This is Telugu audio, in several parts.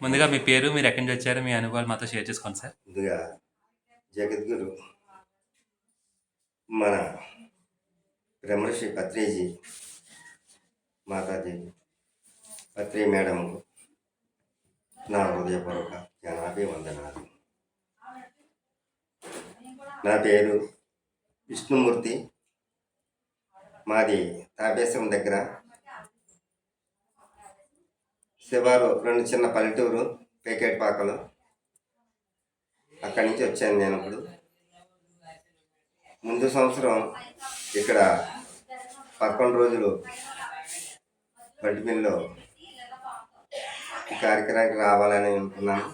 ముందుగా మీ పేరు, మీరు ఎక్కడి నుంచి వచ్చారు, మీ అనుభవాలు మాతో షేర్ చేసుకోండి సార్. ముందుగా జగద్గురు మన బ్రహ్మర్షి పత్రిజీ మాతాజీ పత్రి మేడంకు నా హృదయపూర్వక జనాభివందనాలు. నా పేరు విష్ణుమూర్తి. మాది తాపేశ్వరం దగ్గర శివారు 2 చిన్న పల్లెటూరు పేకేట్పాకలు. అక్కడి నుంచి వచ్చాను నేను. ఇప్పుడు ముందు సంవత్సరం ఇక్కడ 11 రోజులు బంటిమిల్లో ఈ కార్యక్రమానికి రావాలని అనుకున్నాను.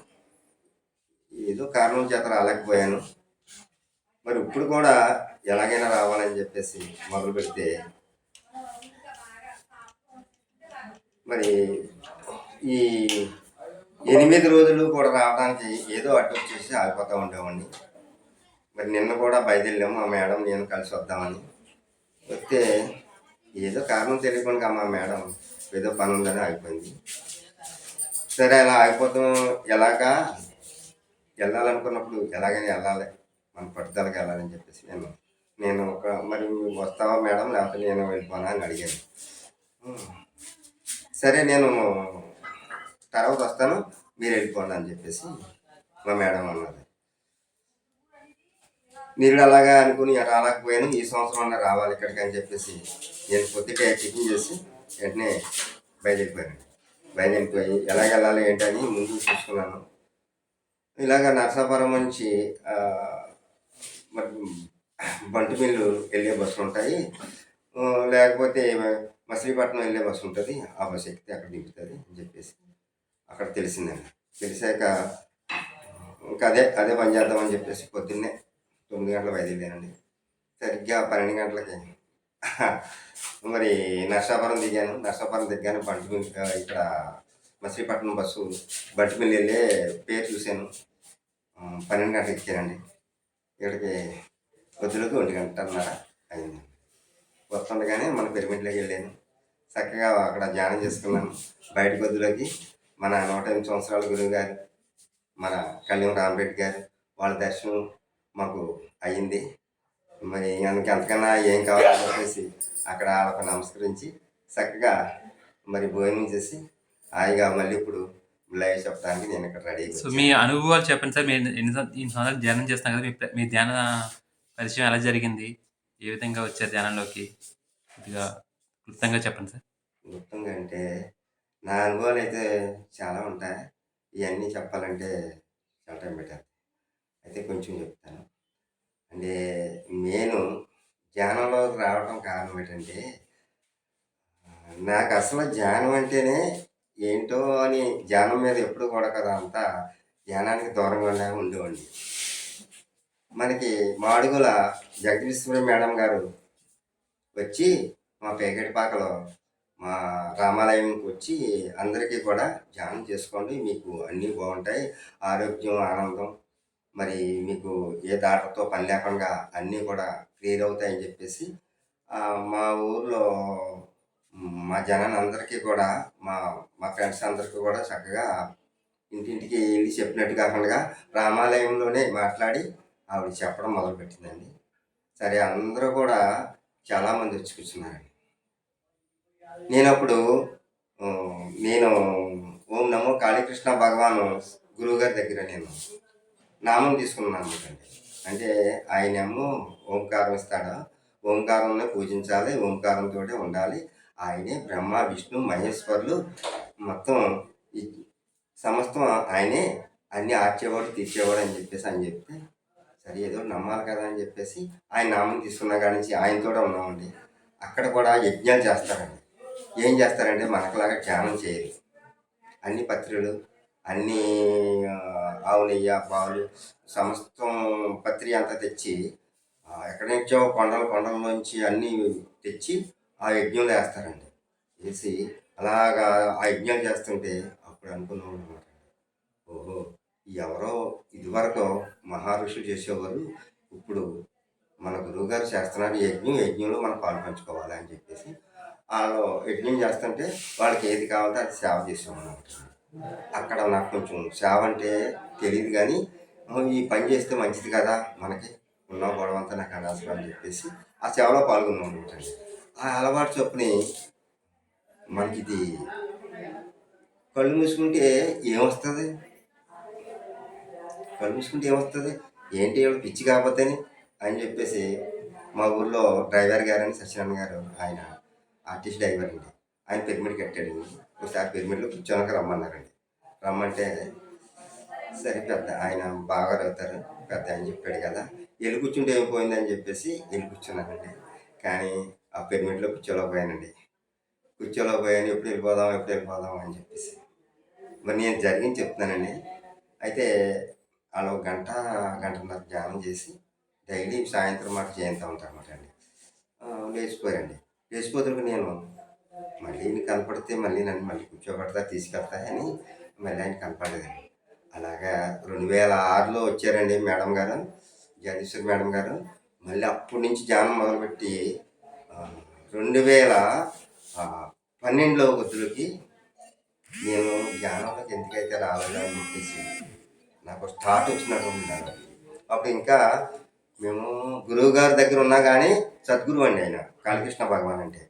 ఏదో కారణం చేత రాలేకపోయాను. మరి ఇప్పుడు కూడా ఎలాగైనా రావాలని చెప్పేసి మొదలు పెడితే మరి ఈ 8 రోజులు కూడా రావడానికి ఏదో అడ్డు వచ్చేసి ఆగిపోతూ ఉండేవాడిని. మరి నిన్న కూడా బయలుదేరాము, మా మేడం నేను కలిసి వద్దామని వస్తే ఏదో కారణం తెలియకుండా మా మేడం ఏదో పని ఉందని ఆగిపోయింది. సరే అలా ఆగిపోతాం, ఎలాగా వెళ్ళాలనుకున్నప్పుడు ఎలాగైనా వెళ్ళాలి, మన పట్టుదలకి వెళ్ళాలని చెప్పేసి నేను మరి వస్తావా మేడం లేకపోతే నేను వెళ్ళిపోనా అని అడిగాను. సరే నేను తర్వాత వస్తాను, మీరు వెళ్ళిపోండి అని చెప్పేసి మా మేడం అన్నది. మీరు అలాగా అనుకుని రాలేకపోయాను, ఈ సంవత్సరం అన్న రావాలి ఇక్కడికి అని చెప్పేసి నేను కొద్దిగా టిఫిన్ చేసి వెంటనే బయలుదేరిపోయి ఎలాగ వెళ్ళాలి ఏంటని ముందు చూసుకున్నాను. ఇలాగ నరసాపురం నుంచి మరి బంటిమిల్లు వెళ్ళే బస్సులు ఉంటాయి, లేకపోతే మచిలీపట్నం వెళ్ళే బస్సు ఉంటుంది, ఆ బస్సు ఎక్కితే అక్కడ దిగుతుంది అని చెప్పేసి అక్కడ తెలిసిందండి. తెలిసాక ఇంకా అదే పని చేద్దామని చెప్పేసి పొద్దున్నే 9 గంటల బయలుదేరానండి. సరిగ్గా 12 గంటలకి మరి నర్సాపురం దిగాను. నర్సాపురం దిగాను, బంటిమిల్లి ఇక్కడ మచిలీపట్నం బస్సు బంటిమిల్లి వెళ్ళే పేరు చూశాను. 12 గంటలకు ఎక్కానండి. ఇక్కడికి పొద్దులకు 1 గంటన్నర అయింది. వస్తుండగానే మన పిరమిడ్లోకి వెళ్ళాను. చక్కగా అక్కడ ధ్యానం చేసుకున్నాను. బయట గొద్దులోకి మన 108 సంవత్సరాల గురువు గారు, మన కళ్యాణ్ రామరెడ్డి గారు, వాళ్ళ దర్శనం మాకు అయ్యింది. మరి అంతకన్నా ఏం కావాలని చెప్పేసి అక్కడ వాళ్ళకు నమస్కరించి చక్కగా మరి భోజనం చేసి హాయిగా మళ్ళీ ఇప్పుడు లైవ్ చెప్పడానికి నేను ఇక్కడ రెడీ. సో మీ అనుభవాలు చెప్పండి సార్. మీరు ఎన్ని సంవత్సరాలు ధ్యానం చేస్తాం కదా, మీ ధ్యాన పరిచయం ఎలా జరిగింది, ఏ విధంగా వచ్చారు ధ్యానంలోకి, కొద్దిగా క్లుప్తంగా చెప్పండి సార్. క్లుప్తంగా అంటే నా అనుభవాలు అయితే చాలా ఉంటాయి. ఇవన్నీ చెప్పాలంటే చాలా టైం పెట్టారు. అయితే కొంచెం చెప్తాను. అంటే నేను ధ్యానంలోకి రావడం కారణం ఏంటంటే, నాకు అసలు ధ్యానం అంటేనే ఏంటో అని ధ్యానం మీద ఎప్పుడు కూడా కదా అంతా ధ్యానానికి దూరంగా ఉండేవాడిని. మనకి మాడుగుల జగదీశ్వరి మేడం గారు వచ్చి మా పేగటిపాకలో మా రామాలయంకి వచ్చి అందరికీ కూడా ధ్యానం చేసుకోండి, మీకు అన్నీ బాగుంటాయి, ఆరోగ్యం ఆనందం, మరి మీకు ఏ దాటతో పని లేకుండా అన్నీ కూడా క్లియర్ అవుతాయని చెప్పేసి మా ఊర్లో మా జనాన్ని అందరికీ కూడా మా ఫ్రెండ్స్ అందరికీ కూడా చక్కగా ఇంటింటికి వెళ్ళి చెప్పినట్టు కాకుండా రామాలయంలోనే మాట్లాడి ఆవిడ చెప్పడం మొదలుపెట్టిందండి. సరే అందరూ కూడా చాలామంది వచ్చి కూర్చున్నారండి. నేను ఓం నమో కాళీకృష్ణ భగవాను గురువుగారి దగ్గర నేను నామం తీసుకున్నాను అనమాట. అంటే ఆయనేమో ఓంకారం ఇస్తాడు, ఓంకారంలో పూజించాలి, ఓంకారంతో ఉండాలి, ఆయనే బ్రహ్మ విష్ణు మహేశ్వరులు మొత్తం ఈ సమస్తం ఆయనే, అన్నీ ఆర్చేవాడు తీర్చేవాడు అని చెప్పేసి అని చెప్తే సరే ఏదో నమ్మాలి కదా అని చెప్పేసి ఆయన నామం తీసుకున్న కాడి నుంచి ఆయనతో ఉన్నామండి. అక్కడ కూడా యజ్ఞాలు చేస్తారండి. ఏం చేస్తారంటే మనకులాగా ధ్యానం చేయరు. అన్ని పత్రులు, అన్నీ ఆవు నెయ్యి పాలు సమస్తం పత్రి అంతా తెచ్చి ఎక్కడి నుంచో కొండల నుంచి అన్నీ తెచ్చి ఆ యజ్ఞంలో వేస్తారండి. వేసి అలాగా ఆ యజ్ఞాలు చేస్తుంటే అప్పుడు అనుకున్నాం అనమాట, ఓహో ఎవరో ఇదివరకు మహర్షులు చేసేవారు, ఇప్పుడు మన గురువుగారు చేస్తున్నారు యజ్ఞంలో మనం పాలు పంచుకోవాలి అని చెప్పేసి వాళ్ళు యజ్ఞం చేస్తుంటే వాళ్ళకి ఏది కావాలంటే అది సేవ చేసామన్నమాట. అక్కడ నాకు కొంచెం సేవ అంటే తెలీదు గానీ, ఈ పని చేస్తే మంచిది కదా! మనకి ఉన్న గొడవంతా నాకు అనవసరం అని చెప్పేసి ఆ సేవలో పాల్గొన్నాననమాటండి. ఆ అలవాటు చొప్పునే మనకిది కళ్ళు మూసుకుంటే ఏమొస్తది? కళ్ళు మూసుకుంటే ఏమొస్తది? ఏంటి ఈళ్ళ పిచ్చి కాకపోతేని అని చెప్పేసి మా ఊర్లో డ్రైవర్ గారని సత్యనారాయణ గారు ఆయన ఆర్టిస్ట్ డ్రైవర్ అండి. ఆయన పిరమిడ్ కట్టాడండి. ఒకసారి పిరమిడ్‌లో కూర్చోడానికి రమ్మన్నారండి. రమ్మంటే సరే పెద్ద ఆయన బావగారవుతారు. పెద్దాయన చెప్పాడు కదా! ఎళ్లి కూర్చుంటే ఏం పోయిందని చెప్పేసి ఎళ్లి కూర్చున్నానండి. కానీ ఆ పిరమిడ్‌లో కూర్చోలేకపోయానండి. కూర్చోలేకపోయాను. ఎప్పుడు వెళ్ళిపోదాం అని చెప్పేసి. మరి నేను జరిగింది చెప్తున్నానండి. అయితే ఆళ్ళు ఒక గంట, గంటన్నర ధ్యానం చేసి డైలీ సాయంత్రం మాట చేయిస్తా ఉంటారన్నమాట అండి. లేచిపోయారండి. లేచిపోతుంటే నేను మళ్ళీ ఈయన కనపడితే మళ్ళీ నన్ను మళ్ళీ కూర్చోబెడతారు, తీసుకెళ్తారని మళ్ళీ ఆయన కనపడలేదండి. అలాగా 2006లో వచ్చారండి మేడం గారు, జగదీశ్వరి మేడం గారు. మళ్ళీ అప్పటి నుంచి ధ్యానం మొదలుపెట్టి 2012లో వద్దులకి నేను ధ్యానంలోకి ఎందుకైతే రావాలో అని చెప్పేసి నాకు స్టార్ట్ వచ్చినట్టుందండి. అప్పుడు ఇంకా మేము గురువు గారి దగ్గర ఉన్నా కానీ సద్గురువు అండి ఆయన కాళీకృష్ణ భగవాన్ అంటే.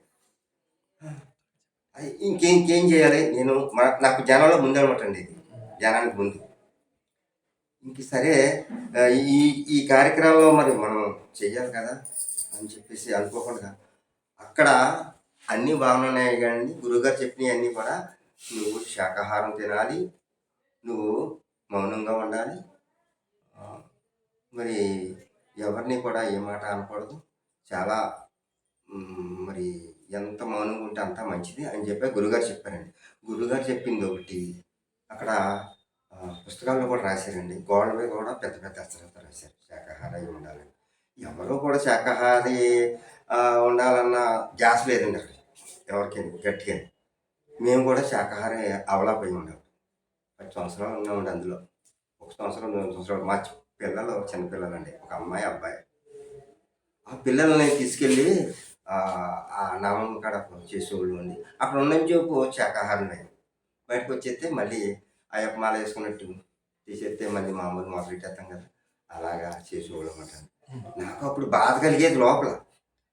ఇంకేం చేయాలి నేను నాకు ధ్యానంలో ముందనమాట అండి ఇది. ధ్యానానికి ముందు. ఇంక సరే ఈ ఈ కార్యక్రమంలో మరి మనం చెయ్యాలి కదా! అని చెప్పేసి అనుకోకుండా అక్కడ అన్నీ బాగానే ఉన్నాయి గానండి. గురువుగారు చెప్పినయన్నీ కూడా నువ్వు శాకాహారం తినాలి. నువ్వు మౌనంగా ఉండాలి. ఆహ్, మరి ఎవరిని కూడా ఏ మాట అనకూడదు. చాలా మరి ఎంత మౌనంగా ఉంటే అంత మంచిది అని చెప్పి గురువుగారు చెప్పారండి. గురువుగారు చెప్పిందొకటి అక్కడ పుస్తకాల్లో కూడా రాశారండి. గోడల మీద కూడా పెద్ద పెద్ద అక్షరాలతో రాశారు. శాకాహారి అయి ఉండాలని. ఎవరు కూడా శాకాహారి ఉండాలన్న ధ్యాస లేదండి అక్కడ ఎవరికైనా గట్టిగాని. మేము కూడా శాకాహారి అవ్వలేకపోయి ఉండాం. 10 సంవత్సరాలు ఉన్నామండి అందులో. 1 సంవత్సరం, 2 సంవత్సరాలు మా పిల్లలు చిన్న పిల్లలండి. ఒక అమ్మాయి, అబ్బాయి. ఆ పిల్లల్ని తీసుకెళ్ళి ఆ నామం కాడ చేసేవాళ్ళు అండి. అక్కడ ఉన్నంత సేపు శాకాహారులే. బయటకొచ్చేత్తే మళ్ళీ అయ్యప్ప మాల వేసుకున్నట్టు తీసేత్తే మళ్ళీ మామూలు మొదలెట్టేత్తాం కదా! అలాగా చేసేవాళ్ళనమాట. నాకు అప్పుడు బాధ కలిగేది లోపల.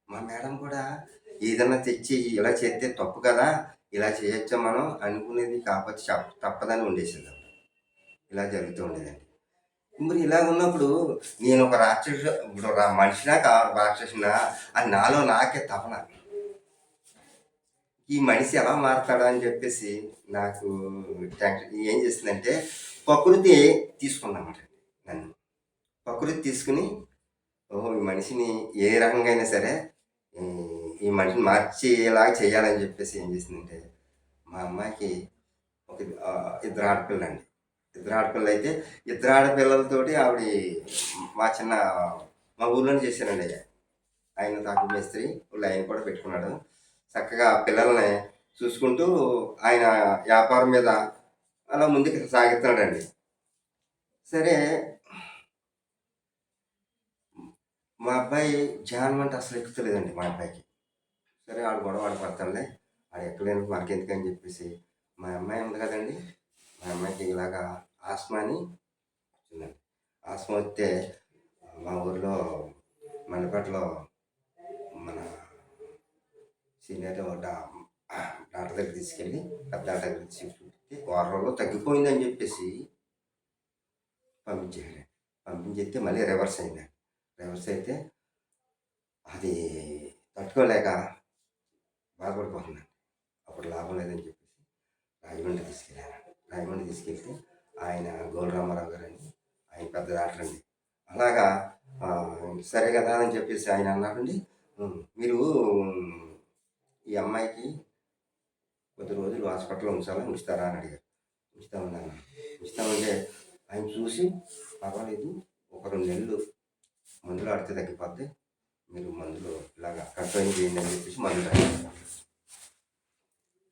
మా మేడం కూడా ఏదన్నా తెచ్చి ఇలా చేత్తే తప్పు కదా! ఇలా చేయొచ్చా మనం అనుకునేది కాకపోతే తప్పదని ఉండేసిందావిడ. ఇలా జరుగుతూ ఉండేదండి. మరి ఇలా ఉన్నప్పుడు నేను ఒక ఇప్పుడు మనిషినా రాక్షసునా అని నాలో నాకే తపన. ఈ మనిషి ఎలా మారతాడా అని చెప్పేసి నాకు ఏం చేసిందంటే ప్రకృతి తీసుకుందన్నమాట నన్ను. ప్రకృతి తీసుకుని ఓహో! ఈ మనిషిని ఏ రకంగా అయినా సరే ఈ మనిషిని మార్చేలాగా చేయాలని చెప్పేసి ఏం చేసిందంటే మా అమ్మాయికి ఒక ఇద్దరు ఆడపిల్లండి. ఇద్దరు ఆడపిల్లలైతే ఇద్దరు ఆడపిల్లలతోటి ఆవిడ మా ఊర్లోనే చేశారండి అయ్యా. ఆయన తాపీ మేస్త్రి. వాళ్ళు ఆయన కూడా పెట్టుకున్నాడు. చక్కగా పిల్లల్ని చూసుకుంటూ ఆయన వ్యాపారం మీద అలా ముందుకు సాగిస్తున్నాడండి. సరే మా అబ్బాయి ధ్యానం అంటే అసలు ఎక్కుతలేదండి మా అబ్బాయికి. సరే ఆడు గొడవ ఆడు పడతాడులే. ఆడు ఎక్కలేను మనకెందుకని చెప్పేసి మా అమ్మాయి ఉంది కదండీ! మా అమ్మాయికి ఇలాగా ఆస్మా అని వచ్చిందండి. ఆస్మా వస్తే మా ఊర్లో మండపేటలో మన సీనియర్ డాక్టర్ దగ్గర తీసుకెళ్ళి పెద్ద డాక్టర్ దగ్గర తీసుకెళ్తే వారం రోజుల్లో తగ్గిపోయిందని చెప్పేసి పంపించేసాడు. పంపించేస్తే మళ్ళీ రివర్స్ అయిందండి. రివర్స్ అయితే అది తట్టుకోలేక బాధపడిపోతుందండి. అప్పుడు లాభం లేదని చెప్పేసి రాజమండ్రి తీసుకెళ్ళాను. రాజమండ్రి తీసుకెళ్తే ఆయన గోల్ రామారావు గారని ఆయన పెద్ద డాక్టర్ అండి. అలాగా సరే కదా అని చెప్పేసి ఆయన అన్నారండి, మీరు ఈ అమ్మాయికి కొద్ది రోజులు హాస్పిటల్లో ఉంచుతారా అని అడిగారు. ఉంచుతామన్నాను. ఉంచుతామంటే ఆయన చూసి పర్వాలేదు ఒక 2 నెలలు మందులు ఆడితే తగ్గిపోద్ది. మీరు మందులు ఇలాగా కంటిన్యూ చేయండి అని చెప్పేసి మందులు రాసేస్తాను.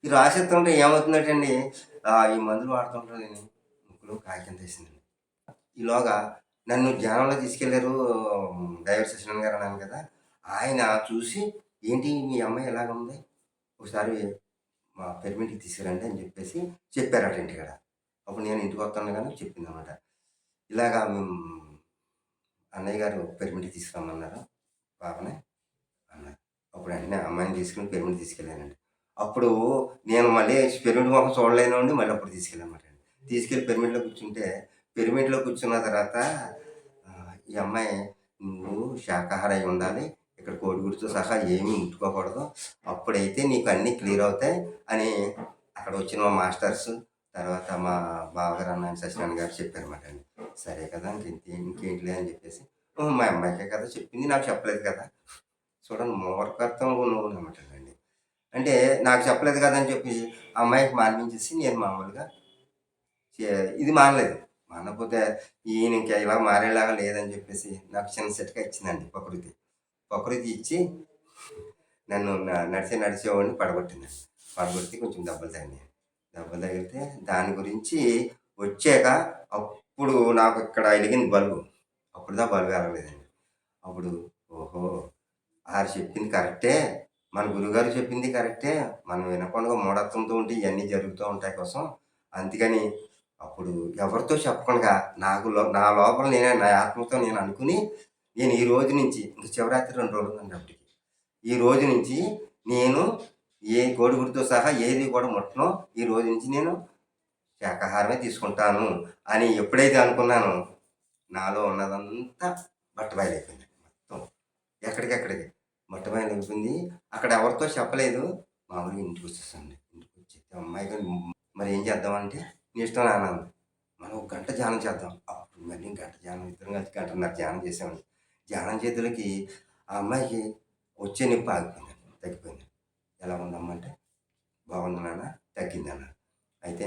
ఈ రాసేస్తుంటే ఏమవుతుందంటండి ఈ మందులు వాడుతుంటే నేను ముక్కులో కాయ కింద వేసిందండి. ఈలోగా నన్ను ధ్యానంలో తీసుకెళ్లారు డ్రైవర్ సత్యనారాయణ గారు అన్నాను కదా! ఆయన చూసి ఏంటి మీ అమ్మాయి ఎలాగ ఉంది? ఒకసారి మా పిరమిడ్‌కి తీసుకురండి అని చెప్పేసి చెప్పారట ఇంటికాడ. అప్పుడు నేను ఇంటికి వస్తుండగానే చెప్పిందనమాట. ఇలాగా మేము అన్నయ్య గారు పిరమిడ్‌కి తీసుకురమ్మన్నారు పాపని అన్నారు. అప్పుడు వెంటనే అమ్మాయిని తీసుకొని పిరమిడ్ తీసుకెళ్ళానండి. అప్పుడు నేను మళ్ళీ పిరమిడ్ మొహం చూడలేనోడిని మళ్ళీ అప్పుడు తీసుకెళ్ళానన్నమాటండి. తీసుకెళ్ళి పిరమిడ్‌లో కూర్చుంటే, పిరమిడ్‌లో కూర్చున్న తర్వాత ఈ అమ్మాయి "నువ్వు శాకాహారి అయి ఉండాలి. ఇక్కడ కోడిగుడ్డుతో సహా ఏమీ ముట్టుకోకూడదు. అప్పుడైతే నీకు అన్నీ క్లియర్ అవుతాయి" అని అక్కడ వచ్చిన మా మాస్టర్స్, తర్వాత మా బావగారు అన్నయ్య సత్యనారాయణ గారు చెప్పారన్నమాటండి. సరే కదా! ఇంకేంటిలే అని చెప్పేసి, మా అమ్మాయికే కదా చెప్పింది నాకు చెప్పలేదు కదా! చూడండి మూర్ఖత్వం నువ్వునమాటండి. అంటే నాకు చెప్పలేదు కదా అని చెప్పి ఆ అమ్మాయికి మానిపించేసి నేను మామూలుగా చే ఇది మానలేదు. మానకపోతే ఈయన ఇంకా ఇలా మారేలాగా లేదని చెప్పేసి నాకు చిన్న చిట్కా ఇచ్చిందండి ప్రకృతి. ప్రకృతి ఇచ్చి నన్ను నడిచేవాడిని పడగొట్టిందండి. పడగొడితే కొంచెం దెబ్బలు తగిలినాయి. దెబ్బలు తగిలితే దాని గురించి వచ్చాక అప్పుడు నాకు ఇక్కడ ఎలిగింది బల్బు. అప్పటిదా బల్బు ఎలగలేదండి. అప్పుడు ఓహో! ఆరు చెప్పింది కరెక్టే. మన గురువుగారు చెప్పింది కరెక్టే. మనం వినకుండా మూఢత్వంతో ఉంటే ఇయన్నీ జరుగుతూ ఉంటాయి కోసం. అందుకని అప్పుడు ఎవరితో చెప్పకుండా నా లోపల నేనే నా ఆత్మతో నేను అనుకుని, నేను ఈ రోజు నుంచి ఇంక శివరాత్రి 2 రోజులు ఉందండి అప్పటికి. ఈ రోజు నుంచి నేను ఏ కోడిగుడ్డుతో సహా ఏది కూడా ముట్టను. ఈ రోజు నుంచి నేను శాకాహారమే తీసుకుంటాను అని ఎప్పుడైతే అనుకున్నానో, నాలో ఉన్నదంతా బట్టబయలైపోయింది మొత్తం. ఎక్కడికెక్కడికి బట్టబయలైపోయింది. అక్కడ ఎవరితో చెప్పలేదు. మామూలుగా ఇంటికొచ్చేసానండి. ఇంటికొచ్చి అమ్మాయి గారు మరి ఏం చేద్దామంటే, "నీ ఇష్టం నాన్న" అంది. మనం ఒక గంట ధ్యానం చేద్దాం. అప్పుడు మళ్ళీ గంట ధ్యానం ఇద్దరం కలిసి గంటన్నర ధ్యానం చేసామండి. ధ్యానం చేతులకి ఆ అమ్మాయికి వచ్చే నొప్పి ఆగిపోయిందండి. తగ్గిపోయింది. "ఎలా ఉందమ్మా" అంటే, "బాగుంది నాన్న, తగ్గిందన్నారు." అయితే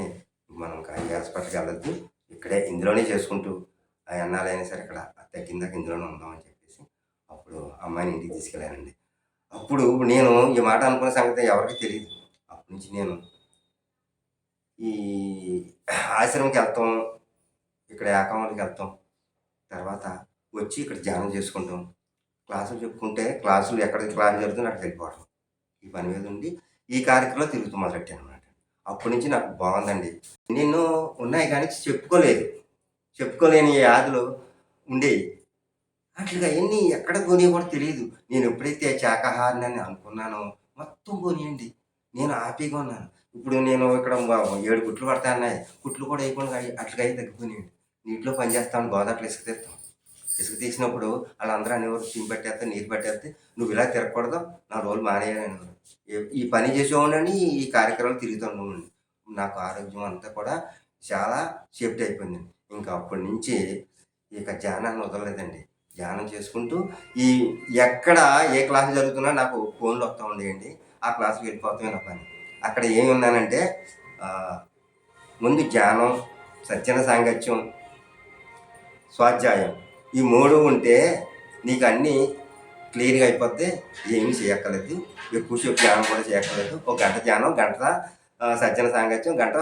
మనం ఇంకా ఈ హాస్పిటల్‌కి వెళ్ళొద్దు. ఇక్కడే ఇందులోనే చేసుకుంటూ ఎన్నాళ్ళైనా సరే ఇక్కడ తగ్గిందాక ఇందులోనే ఉందాం అని చెప్పేసి, అప్పుడు అమ్మాయిని ఇంటికి తీసుకెళ్ళానండి. అప్పుడు నేను ఈ మాట అనుకున్న సంగతి ఎవరికీ తెలీదు. అప్పటి నుంచి నేను ఈ ఆశ్రమంకెళ్తాం, ఇక్కడ ఏకాంవాలకెళ్తాం. తర్వాత వచ్చి ఇక్కడ ధ్యానం చేసుకుంటాం. క్లాసులు చెప్పుకుంటే క్లాసులు ఎక్కడికి క్లాస్ జరుగుతుందో అక్కడికెళ్ళిపోవడం. ఈ పని మీద ఉండి ఈ కార్యక్రమంలో తిరుగుతూ మొదలెట్టాననమాట. అప్పటి నుంచి నాకు బాగుందండి. ఎన్నెన్నో ఉన్నాయి కానీ చెప్పుకోలేని వ్యాధులు ఉండేయి. అట్లా అయన్నీ ఎక్కడ పోనీయో కూడా తెలీదు. నేను ఎప్పుడైతే శాకాహారినని అనుకున్నానో మొత్తం పోనీయండి. నేను హ్యాపీగా ఉన్నాను. ఇప్పుడు నేను ఇక్కడ 7 కుట్లు పడతాయన్నాయి. కుట్లు కూడా వేయకుండా అట్లకయి తగ్గిపోయినాయండి. నీటిలో పని చేస్తాను గోదావరిలో ఇసుక తీస్తాం. ఇసుక తీసినప్పుడు ఆళ్ళందరూ అనేవారు "టిన్ పట్టేస్తే, నీరు పట్టేస్తే నువ్వు ఇలా తిరగకూడదు. 4 రోజులు మానేయాలి" అనేవారు. ఈ పని చేసేవాడినని ఈ కార్యక్రమాలు తిరుగుతుండేవాడిని. నాకు ఆరోగ్యం అంతా కూడా చాలా సేఫ్టీ అయిపోయిందండి. ఇంకా అప్పటి నుంచి ఇక ధ్యానాన్ని వదలలేదండి. ధ్యానం చేసుకుంటూ ఈ ఎక్కడ ఏ క్లాస్ జరుగుతున్నా నాకు ఫోన్‌లు వస్తా ఉండేయండి. ఆ క్లాస్‌కి వెళ్ళిపోవటమే నా పని. అక్కడ ఏమి ఉన్నానంటే ఆహ్, ముందు ధ్యానం, సజ్జన సాంగత్యం, స్వాధ్యాయం ఈ 3 ఉంటే నీకు అన్నీ క్లియర్‌గా అయిపోద్ది. ఏమీ చేయక్కర్లేదు. ఎక్కువసేపు ధ్యానం కూడా చేయక్కర్లేదు. ఒక గంట ధ్యానం, గంట సజ్జన సాంగత్యం, గంట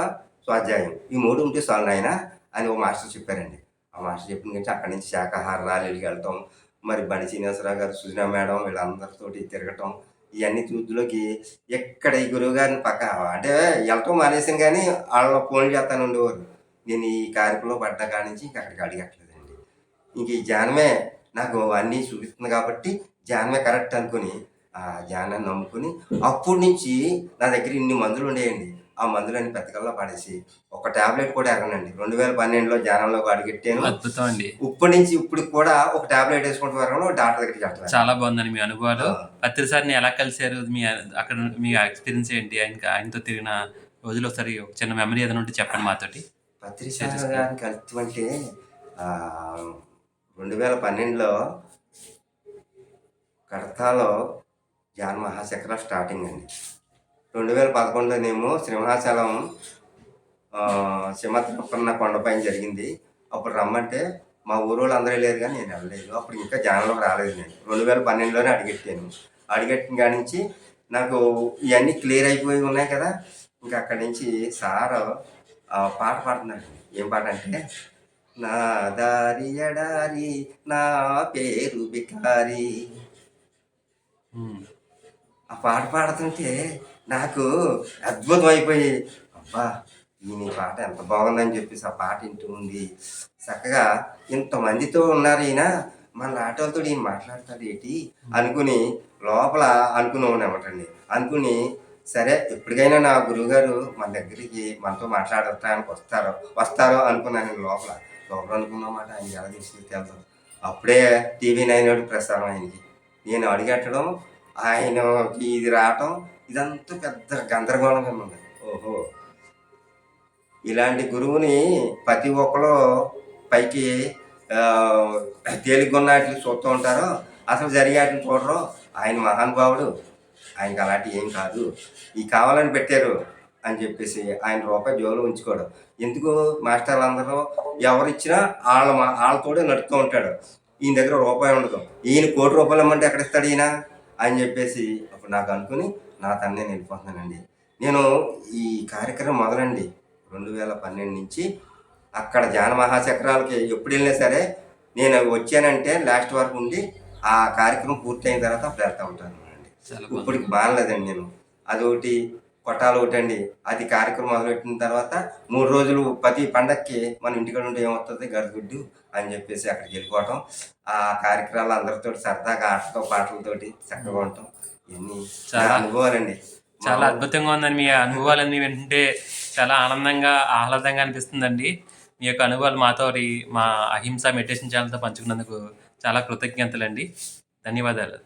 స్వాధ్యాయం. ఈ 3 ఉంటే చాలు నాయనా అని ఒక మాస్టర్ చెప్పారండి. ఆ మాస్టర్ చెప్పిన నుంచి అక్కడి నుంచి శాకాహార ర్యాలీలకి వెళ్ళటం, మరి బండి శ్రీనివాసరావు గారు, సుజనా మేడం వీళ్ళందరితోటి తిరగటం, ఇయన్నీ చూపులోకి ఎక్కడ ఈ గురువుగారిని అంటే వెళ్ళటం మానేసాను గానీ ఆళ్ళు ఫోన్లు చేస్తానే ఉండేవారు. నేను ఈ కార్యక్రమంలో పడ్డ కాడి నుంచి ఇంక అక్కడికి అడుగెట్టలేదండి. ఇంక ఈ ధ్యానమే నాకు అన్నీ చూపిస్తుంది కాబట్టి ధ్యానమే కరెక్ట్ అనుకుని, ఆ ధ్యానాన్ని నమ్ముకొని అప్పటి నుంచి నా దగ్గర ఇన్ని మందులుండేయండి. ఆ మందులన్నీ పెద్దకల్లా పడేసి ఒక టాబ్లెట్ కూడా ఎరగనండి. 2012లో ధ్యానంలోకి అడుగెట్టాను. అద్భుతం అండి. ఇప్పటి నుంచి ఇప్పటికి కూడా ఒక టాబ్లెట్ వేసుకుంటూ వరకను డాక్టర్ దగ్గరికి వెళ్ళట్లేదు. చాలా బాగుందండి మీ అనుభవాలు. ఆ! పత్రి సార్‌ని ఎలా కలిసారు? అక్కడ మీ ఎక్స్‌పీరియన్స్ ఏంటి? ఆయనతో తిరిగిన రోజులు ఒకసారి ఒక చిన్న మెమరీ ఏదైనా ఉంటే చెప్పండి మాతోటి. పత్రి షేర్ సార్ చేసుకోండి. గారిని కలుస్తామంటే 2012లో కడతాలో ధ్యాన మహాశిఖరం స్టార్టింగ్ అండి. 2011లోనేమో సింహాచలం సింహద్వారపన్న కొండపైన జరిగింది. అప్పుడు రమ్మంటే మా ఊరోళ్ళందరూ లేరు గానీ నేను వెళ్ళలేదు. అప్పుడు ఇంకా ధ్యానంలోకి రాలేదు నేను. 2012లోనే అడుగెట్టాను. అడుగెట్టిన కాడి నుంచి నాకు ఇయన్నీ క్లియర్ అయిపోయి ఉన్నాయి కదా! ఇంకా అక్కడి నుంచి సారు పాట పాడుతున్నాడండి. ఏం పాట అంటే, నా దారి ఎడారి నా పేరు బికారి. హ్మ్. ఆ పాట పాడుతుంటే నాకు అద్భుతం అయిపోయి, అబ్బా! ఈయన ఈ పాట ఎంత బాగుందని చెప్పేసి ఆ పాట వింటూ ఉండి చక్కగా ఇంతమందితో ఉన్నారు ఈయన మన ఆటోలతో ఈయన మాట్లాడతాడు ఏంటి అనుకుని లోపల అనుకున్నామటండి. అనుకుని సరే ఎప్పటికైనా నా గురువుగారు మన దగ్గరికి మనతో మాట్లాడటానికి వస్తారో అనుకున్నాను నేను లోపల. లోపల అనుకున్నమాట ఆయన ఎలా తీసుకెళ్తాం. అప్పుడే టీవీ నైన్ ప్రసారం ఆయనకి. నేను అడిగట్టడం, ఆయనకి ఇది రావటం ఇదంతా పెద్ద గందరగోళంగా ఉంది. ఓహో! ఇలాంటి గురువుని ప్రతి ఒక్కరు పైకి తేలిగ్గున్న వాటిని చూస్తూ ఉంటారు. అసలు జరిగే వాటిని చూడరు. ఆయన మహానుభావుడు. ఆయనకి అలాంటివి ఏం కాదు. ఇవి కావాలని పెట్టారు అని చెప్పేసి ఆయన రూపాయి జోబులో ఉంచుకోడు. ఎందుకు మాస్టర్లందరూ ఎవరిచ్చినా వాళ్ళతోడే నడుపుతూ ఉంటాడు. ఈయన దగ్గర రూపాయి ఉండదు. ఈయన ₹1,00,00,000 ఇమ్మంటే ఎక్కడిస్తాడు ఈయన అని చెప్పేసి అప్పుడు నాకు అనుకుని నా తన్నే నేను వెళ్ళిపోతున్నానండి. నేను ఈ కార్యక్రమం మొదలండి 2012 నుంచి అక్కడ ధ్యాన మహాచక్రాలకి ఎప్పుడు వెళ్ళినా సరే నేను వచ్చానంటే లాస్ట్ వరకు ఉండి ఆ కార్యక్రమం పూర్తయిన తర్వాత అప్పుడు వెళ్తూ ఉంటాను అండి. చాలా బాగుంది. ఇప్పటికి బాగలేదండి నేను. అదొకటి కొట్టాలు ఒకటి అండి. అది కార్యక్రమం మొదలుపెట్టిన తర్వాత 3 రోజులు ప్రతి పండక్కి మన ఇంటికాడ ఉంటే ఏమవుతుంది గడిగుడ్డు అని చెప్పేసి అక్కడికి వెళ్ళిపోవటం. ఆ కార్యక్రమాలు అందరితో సరదాగా ఆటతో పాటలతోటి చక్కగా ఉంటాం. ఇవన్నీ చాలా అనుభవాలండి. చాలా అద్భుతంగా ఉందండి. మీ అనుభవాలన్నీ వింటుంటే చాలా ఆనందంగా, ఆహ్లాదంగా అనిపిస్తుందండి. మీ యొక్క అనుభవాలు మా అహింస మెడిటేషన్ ఛానల్తో పంచుకున్నందుకు చాలా కృతజ్ఞతలండి. ధన్యవాదాలు.